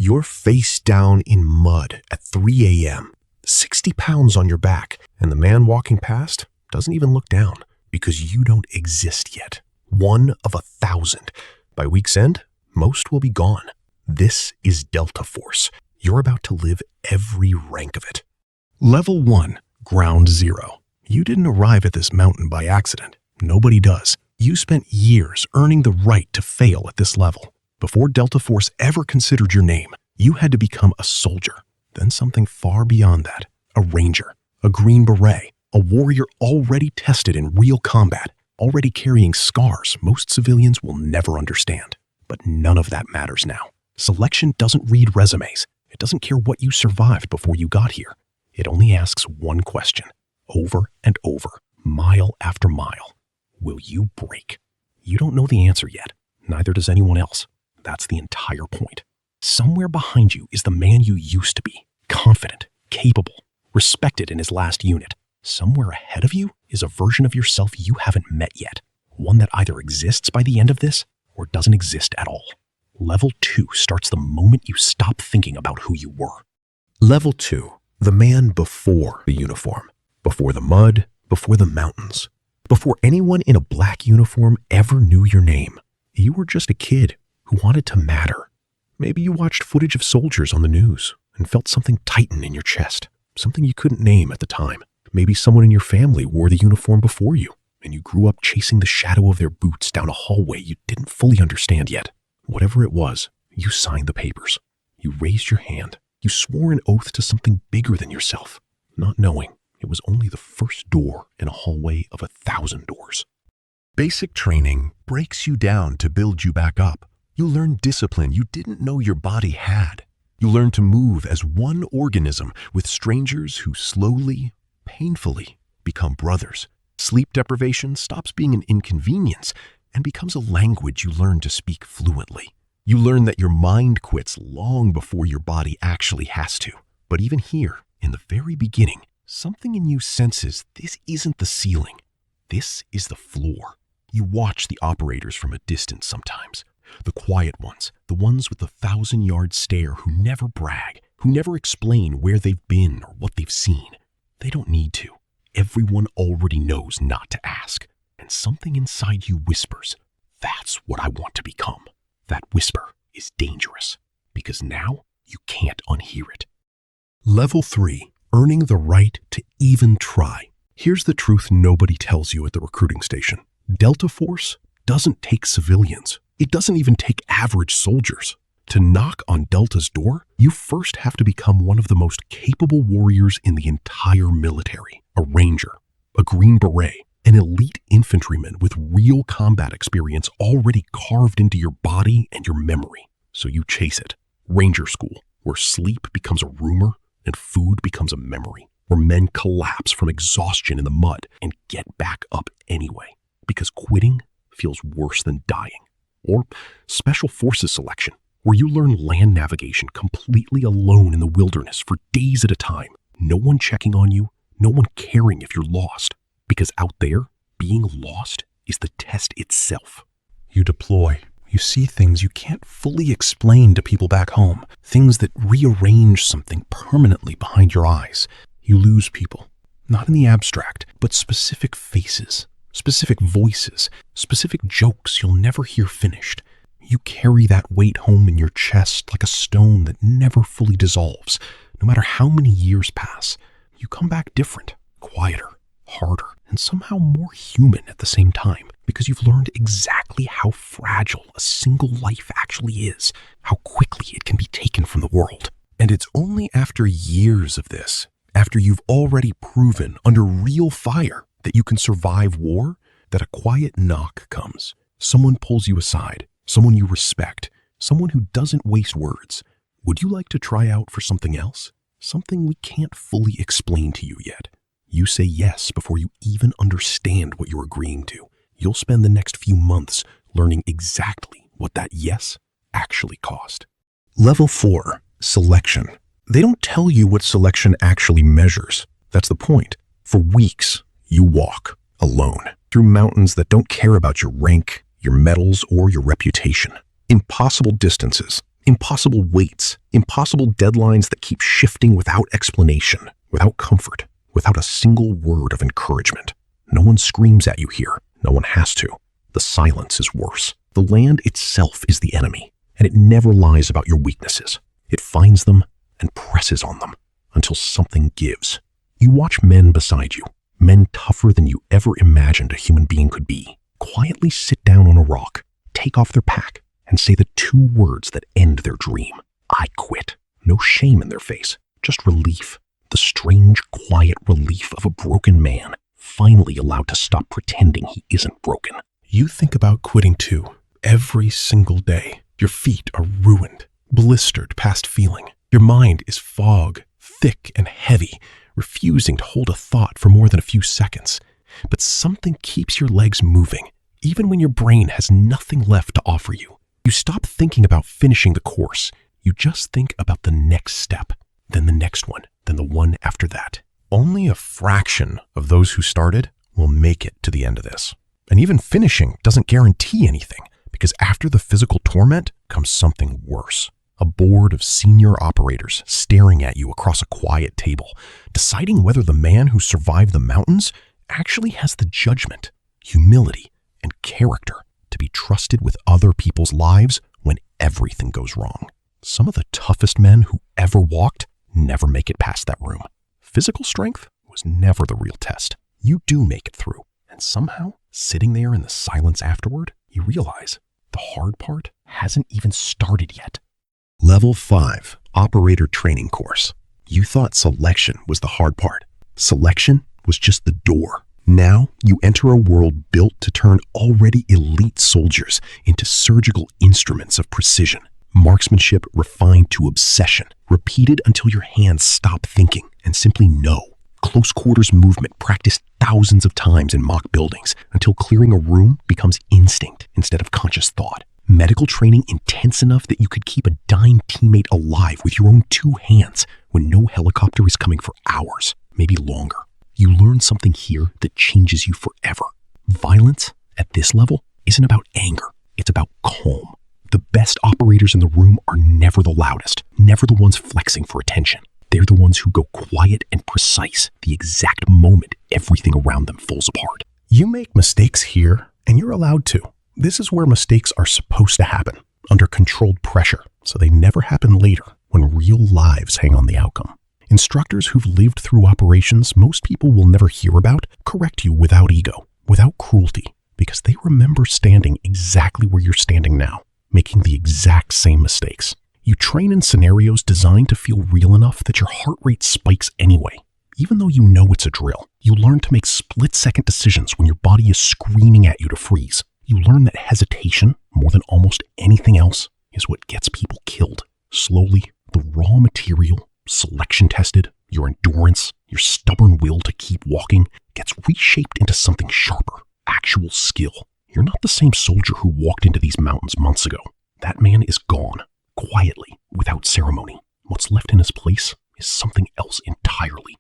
You're face down in mud at 3 a.m., 60 pounds on your back, and the man walking past doesn't even look down because you don't exist yet. 1 of 1,000. By week's end, most will be gone. This is Delta Force. You're about to live every rank of it. Level 1, Ground Zero. You didn't arrive at this mountain by accident. Nobody does. You spent years earning the right to fail at this level. Before Delta Force ever considered your name, you had to become a soldier, then something far beyond that, a ranger, a green beret, a warrior already tested in real combat, already carrying scars most civilians will never understand. But none of that matters now. Selection doesn't read resumes. It doesn't care what you survived before you got here. It only asks one question, over and over, mile after mile. Will you break? You don't know the answer yet. Neither does anyone else. That's the entire point. Somewhere behind you is the man you used to be, confident, capable, respected in his last unit. Somewhere ahead of you is a version of yourself you haven't met yet, one that either exists by the end of this or doesn't exist at all. Level 2 starts the moment you stop thinking about who you were. Level 2, the man before the uniform, before the mud, before the mountains, before anyone in a black uniform ever knew your name. You were just a kid who wanted to matter. Maybe you watched footage of soldiers on the news and felt something tighten in your chest, something you couldn't name at the time. Maybe someone in your family wore the uniform before you, and you grew up chasing the shadow of their boots down a hallway you didn't fully understand yet. Whatever it was, you signed the papers. You raised your hand. You swore an oath to something bigger than yourself, not knowing it was only the first door in a hallway of 1,000 doors. Basic training breaks you down to build you back up. You learn discipline you didn't know your body had. You learn to move as one organism with strangers who slowly, painfully become brothers. Sleep deprivation stops being an inconvenience and becomes a language you learn to speak fluently. You learn that your mind quits long before your body actually has to. But even here, in the very beginning, something in you senses this isn't the ceiling. This is the floor. You watch the operators from a distance sometimes. The quiet ones, the ones with the 1,000-yard stare who never brag, who never explain where they've been or what they've seen. They don't need to. Everyone already knows not to ask. And something inside you whispers, that's what I want to become. That whisper is dangerous because now you can't unhear it. Level 3, earning the right to even try. Here's the truth nobody tells you at the recruiting station. Delta Force doesn't take civilians. It doesn't even take average soldiers. To knock on Delta's door, you first have to become one of the most capable warriors in the entire military. A ranger, a green beret, an elite infantryman with real combat experience already carved into your body and your memory. So you chase it. Ranger school, where sleep becomes a rumor and food becomes a memory, where men collapse from exhaustion in the mud and get back up anyway, because quitting feels worse than dying. Or special forces selection, where you learn land navigation completely alone in the wilderness for days at a time. No one checking on you, no one caring if you're lost. Because out there, being lost is the test itself. You deploy. You see things you can't fully explain to people back home, things that rearrange something permanently behind your eyes. You lose people, not in the abstract, but specific faces, specific voices, specific jokes you'll never hear finished. You carry that weight home in your chest like a stone that never fully dissolves. No matter how many years pass, you come back different, quieter, harder, and somehow more human at the same time, because you've learned exactly how fragile a single life actually is, how quickly it can be taken from the world. And it's only after years of this, after you've already proven under real fire that you can survive war, that a quiet knock comes. Someone pulls you aside, someone you respect, someone who doesn't waste words. Would you like to try out for something else? Something we can't fully explain to you yet. You say yes before you even understand what you're agreeing to. You'll spend the next few months learning exactly what that yes actually cost. Level 4, selection. They don't tell you what selection actually measures. That's the point. For weeks, you walk alone through mountains that don't care about your rank, your medals, or your reputation. Impossible distances Impossible weights, impossible deadlines that keep shifting without explanation, without comfort, without a single word of encouragement. No one screams at you here. No one has to. The silence is worse. The land itself is the enemy, and it never lies about your weaknesses. It finds them and presses on them until something gives. You watch men beside you, men tougher than you ever imagined a human being could be, quietly sit down on a rock, take off their pack, and say the two words that end their dream. I quit. No shame in their face, just relief. The strange, quiet relief of a broken man, finally allowed to stop pretending he isn't broken. You think about quitting too, every single day. Your feet are ruined, blistered past feeling. Your mind is fog, thick and heavy, refusing to hold a thought for more than a few seconds. But something keeps your legs moving, even when your brain has nothing left to offer you. You stop thinking about finishing the course. You just think about the next step, then the next one, then the one after that. Only a fraction of those who started will make it to the end of this. And even finishing doesn't guarantee anything, because after the physical torment comes something worse. A board of senior operators staring at you across a quiet table, deciding whether the man who survived the mountains actually has the judgment, humility, and character to be trusted with other people's lives when everything goes wrong. Some of the toughest men who ever walked never make it past that room. Physical strength was never the real test. You do make it through, and somehow, sitting there in the silence afterward, you realize the hard part hasn't even started yet. Level 5, Operator Training Course. You thought selection was the hard part. Selection was just the door. Now you enter a world built to turn already elite soldiers into surgical instruments of precision. Marksmanship refined to obsession, repeated until your hands stop thinking and simply know. Close quarters movement practiced thousands of times in mock buildings until clearing a room becomes instinct instead of conscious thought. Medical training intense enough that you could keep a dying teammate alive with your own 2 hands when no helicopter is coming for hours, maybe longer. You learn something here that changes you forever. Violence at this level isn't about anger, it's about calm. The best operators in the room are never the loudest, never the ones flexing for attention. They're the ones who go quiet and precise the exact moment everything around them falls apart. You make mistakes here, and you're allowed to. This is where mistakes are supposed to happen, under controlled pressure, so they never happen later when real lives hang on the outcome. Instructors who've lived through operations most people will never hear about correct you without ego, without cruelty, because they remember standing exactly where you're standing now, making the exact same mistakes. You train in scenarios designed to feel real enough that your heart rate spikes anyway. Even though you know it's a drill, you learn to make split-second decisions when your body is screaming at you to freeze. You learn that hesitation, more than almost anything else, is what gets people killed. Slowly, the raw material, selection tested, your endurance, your stubborn will to keep walking, gets reshaped into something sharper, actual skill. You're not the same soldier who walked into these mountains months ago. That man is gone, quietly, without ceremony. What's left in his place is something else entirely.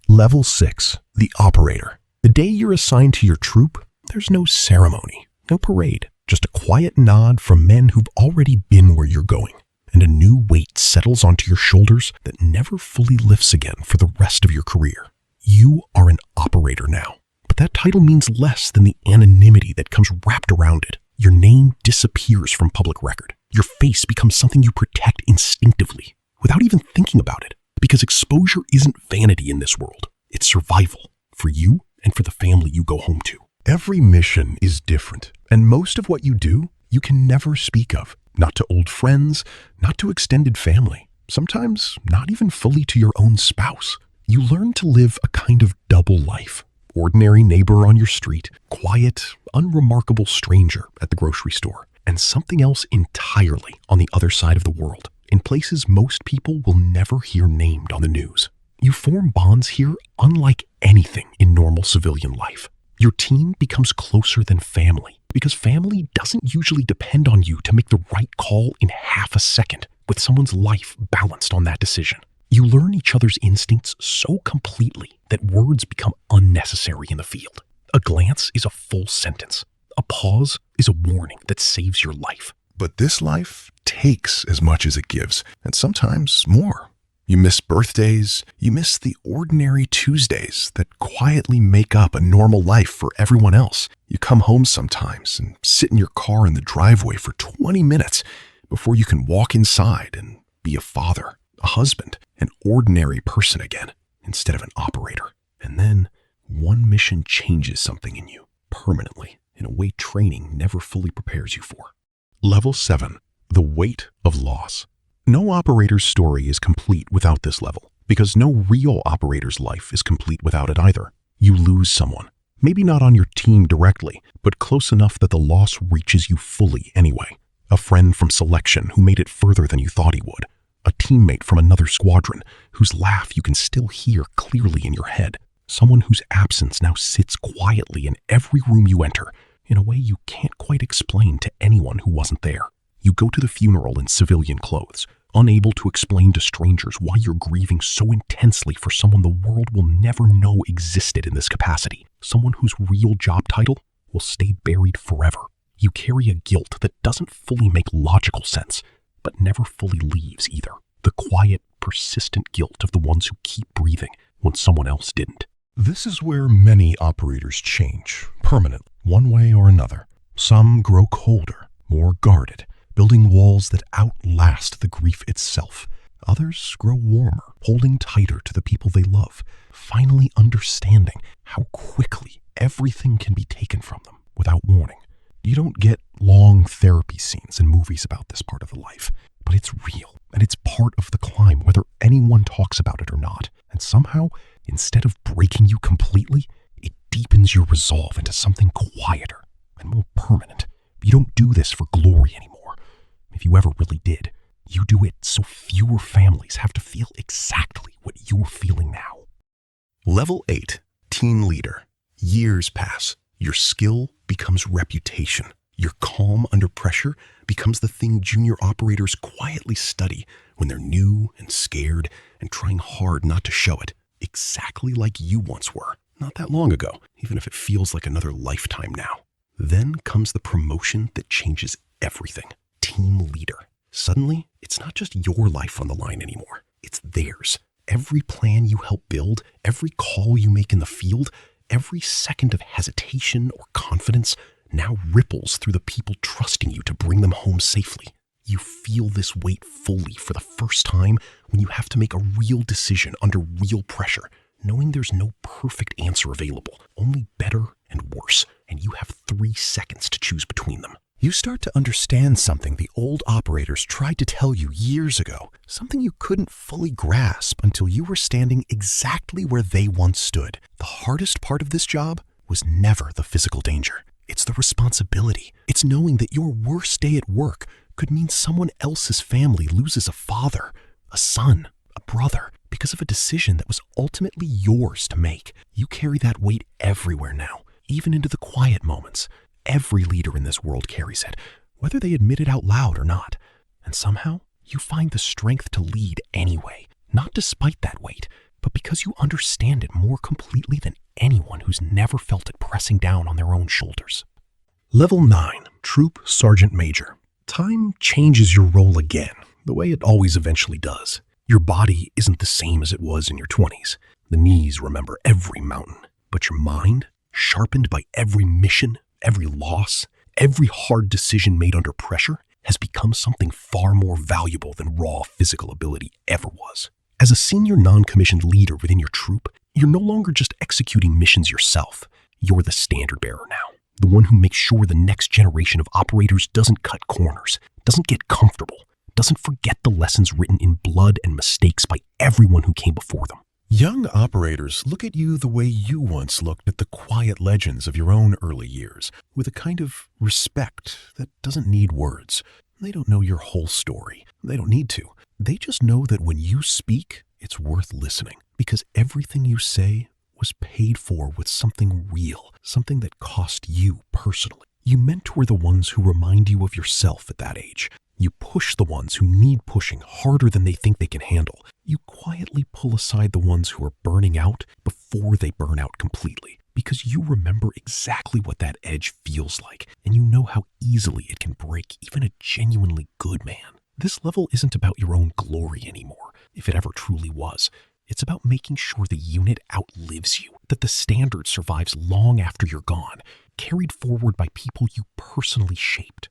Level 6, the Operator. The day you're assigned to your troop, there's no ceremony, no parade, just a quiet nod from men who've already been where you're going, and a new weight settles onto your shoulders that never fully lifts again for the rest of your career. You are an operator now, but that title means less than the anonymity that comes wrapped around it. Your name disappears from public record. Your face becomes something you protect instinctively, without even thinking about it, because exposure isn't vanity in this world. It's survival, for you and for the family you go home to. Every mission is different, and most of what you do, you can never speak of. Not to old friends, not to extended family, sometimes not even fully to your own spouse. You learn to live a kind of double life. Ordinary neighbor on your street, quiet, unremarkable stranger at the grocery store, and something else entirely on the other side of the world, in places most people will never hear named on the news. You form bonds here unlike anything in normal civilian life. Your team becomes closer than family, because family doesn't usually depend on you to make the right call in half a second, with someone's life balanced on that decision. You learn each other's instincts so completely that words become unnecessary in the field. A glance is a full sentence. A pause is a warning that saves your life. But this life takes as much as it gives, and sometimes more. You miss birthdays, you miss the ordinary Tuesdays that quietly make up a normal life for everyone else. You come home sometimes and sit in your car in the driveway for 20 minutes before you can walk inside and be a father, a husband, an ordinary person again, instead of an operator. And then one mission changes something in you permanently in a way training never fully prepares you for. Level 7. The weight of loss. No operator's story is complete without this level, because no real operator's life is complete without it either. You lose someone, maybe not on your team directly, but close enough that the loss reaches you fully anyway. A friend from selection who made it further than you thought he would. A teammate from another squadron whose laugh you can still hear clearly in your head. Someone whose absence now sits quietly in every room you enter, in a way you can't quite explain to anyone who wasn't there. You go to the funeral in civilian clothes, unable to explain to strangers why you're grieving so intensely for someone the world will never know existed in this capacity, someone whose real job title will stay buried forever. You carry a guilt that doesn't fully make logical sense, but never fully leaves either. The quiet, persistent guilt of the ones who keep breathing when someone else didn't. This is where many operators change, permanently, one way or another. Some grow colder, more guarded, building walls that outlast the grief itself. Others grow warmer, holding tighter to the people they love, finally understanding how quickly everything can be taken from them without warning. You don't get long therapy scenes in movies about this part of the life, but it's real, and it's part of the climb, whether anyone talks about it or not. And somehow, instead of breaking you completely, it deepens your resolve into something quieter and more permanent. You don't do this for glory anymore. If you ever really did, you do it so fewer families have to feel exactly what you're feeling now. Level 8. Team leader. Years pass. Your skill becomes reputation. Your calm under pressure becomes the thing junior operators quietly study when they're new and scared and trying hard not to show it, exactly like you once were, not that long ago, even if it feels like another lifetime now. Then comes the promotion that changes everything. Team leader. Suddenly, it's not just your life on the line anymore. It's theirs. Every plan you help build, every call you make in the field, every second of hesitation or confidence now ripples through the people trusting you to bring them home safely. You feel this weight fully for the first time when you have to make a real decision under real pressure, knowing there's no perfect answer available, only better and worse, and you have 3 seconds to choose between them. You start to understand something the old operators tried to tell you years ago, something you couldn't fully grasp until you were standing exactly where they once stood. The hardest part of this job was never the physical danger. It's the responsibility. It's knowing that your worst day at work could mean someone else's family loses a father, a son, a brother, because of a decision that was ultimately yours to make. You carry that weight everywhere now, even into the quiet moments. Every leader in this world carries it, whether they admit it out loud or not. And somehow, you find the strength to lead anyway, not despite that weight, but because you understand it more completely than anyone who's never felt it pressing down on their own shoulders. Level 9. Troop Sergeant Major. Time changes your role again, the way it always eventually does. Your body isn't the same as it was in your 20s. The knees remember every mountain, but your mind, sharpened by every mission, every loss, every hard decision made under pressure, has become something far more valuable than raw physical ability ever was. As a senior non-commissioned leader within your troop, you're no longer just executing missions yourself. You're the standard bearer now, the one who makes sure the next generation of operators doesn't cut corners, doesn't get comfortable, doesn't forget the lessons written in blood and mistakes by everyone who came before them. Young operators look at you the way you once looked at the quiet legends of your own early years, with a kind of respect that doesn't need words. They don't know your whole story. They don't need to. They just know that when you speak, it's worth listening, because everything you say was paid for with something real, something that cost you personally. You mentor the ones who remind you of yourself at that age. You push the ones who need pushing harder than they think they can handle. You quietly pull aside the ones who are burning out before they burn out completely. because you remember exactly what that edge feels like, and you know how easily it can break even a genuinely good man. This level isn't about your own glory anymore, if it ever truly was. It's about making sure the unit outlives you, that the standard survives long after you're gone, carried forward by people you personally shaped.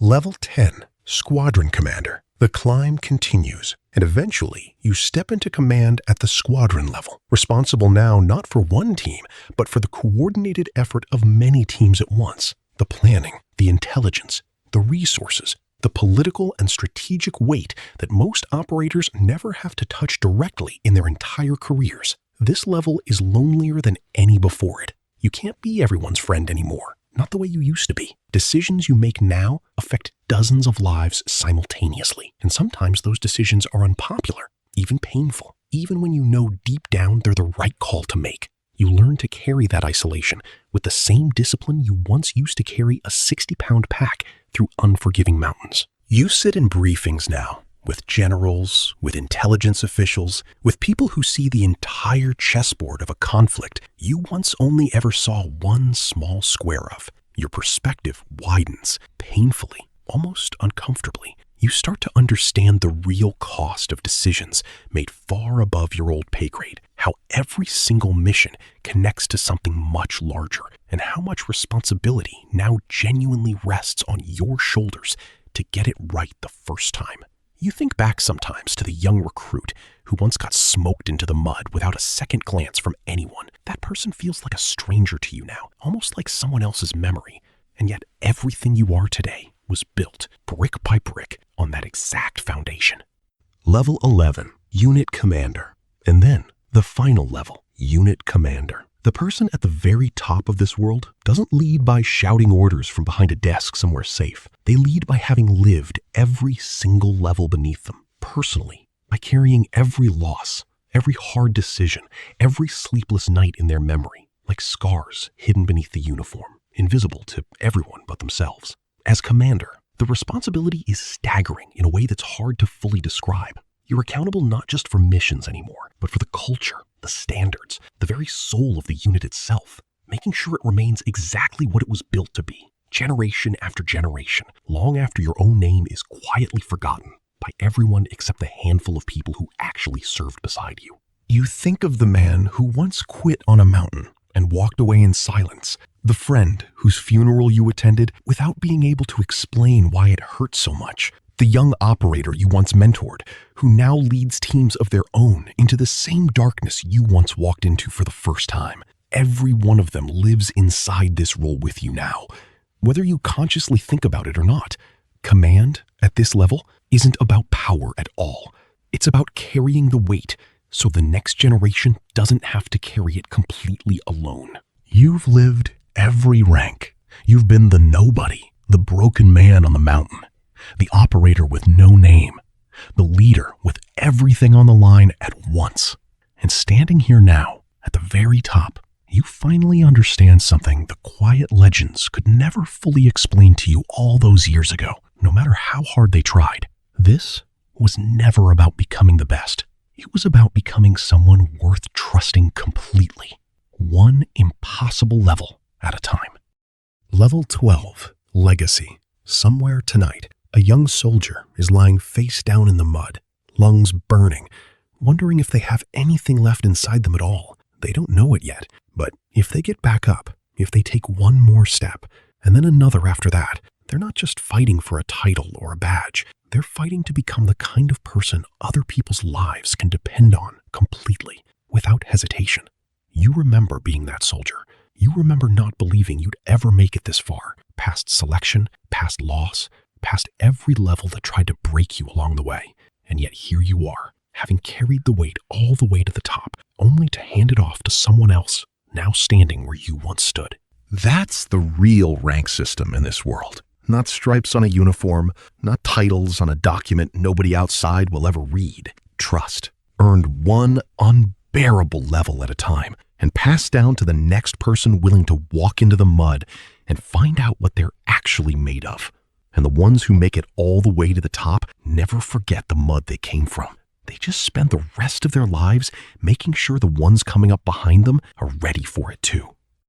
Level 10, Squadron Commander. The climb continues, and eventually you step into command at the squadron level, responsible now not for one team, but for the coordinated effort of many teams at once. The planning, the intelligence, the resources, the political and strategic weight that most operators never have to touch directly in their entire careers. This level is lonelier than any before it. You can't be everyone's friend anymore, not the way you used to be. Decisions you make now affect dozens of lives simultaneously, and sometimes those decisions are unpopular, even painful, even when you know deep down they're the right call to make. You learn to carry that isolation with the same discipline you once used to carry a 60-pound pack through unforgiving mountains. You sit in briefings now with generals, with intelligence officials, with people who see the entire chessboard of a conflict you once only ever saw one small square of. Your perspective widens, painfully, almost uncomfortably. You start to understand the real cost of decisions made far above your old pay grade, how every single mission connects to something much larger, and how much responsibility now genuinely rests on your shoulders to get it right the first time. You think back sometimes to the young recruit who once got smoked into the mud without a second glance from anyone. That person feels like a stranger to you now, almost like someone else's memory. And yet everything you are today was built, brick by brick, on that exact foundation. Level 11, Unit Commander. And then the final level, Unit Commander. The person at the very top of this world doesn't lead by shouting orders from behind a desk somewhere safe. They lead by having lived every single level beneath them, personally, by carrying every loss, every hard decision, every sleepless night in their memory, like scars hidden beneath the uniform, invisible to everyone but themselves. As commander, the responsibility is staggering in a way that's hard to fully describe. You're accountable not just for missions anymore, but for the culture, the standards, the very soul of the unit itself, making sure it remains exactly what it was built to be, generation after generation, long after your own name is quietly forgotten by everyone except the handful of people who actually served beside you. You think of the man who once quit on a mountain and walked away in silence, the friend whose funeral you attended without being able to explain why it hurt so much, the young operator you once mentored, who now leads teams of their own into the same darkness you once walked into for the first time. Every one of them lives inside this role with you now, whether you consciously think about it or not. Command, at this level, isn't about power at all. It's about carrying the weight so the next generation doesn't have to carry it completely alone. You've lived every rank. You've been the nobody, the broken man on the mountain, the operator with no name, the leader with everything on the line at once. And standing here now, at the very top, you finally understand something the quiet legends could never fully explain to you all those years ago, no matter how hard they tried. This was never about becoming the best. It was about becoming someone worth trusting completely, one impossible level at a time. Level 12, Legacy. Somewhere tonight, a young soldier is lying face down in the mud, lungs burning, wondering if they have anything left inside them at all. They don't know it yet, but if they get back up, if they take one more step, and then another after that, they're not just fighting for a title or a badge. They're fighting to become the kind of person other people's lives can depend on completely, without hesitation. You remember being that soldier. You remember not believing you'd ever make it this far, past selection, past loss, past every level that tried to break you along the way. And yet here you are, having carried the weight all the way to the top, only to hand it off to someone else, now standing where you once stood. That's the real rank system in this world. Not stripes on a uniform, not titles on a document nobody outside will ever read. Trust, earned one unbearable level at a time, and passed down to the next person willing to walk into the mud and find out what they're actually made of. And the ones who make it all the way to the top never forget the mud they came from. They just spend the rest of their lives making sure the ones coming up behind them are ready for it too.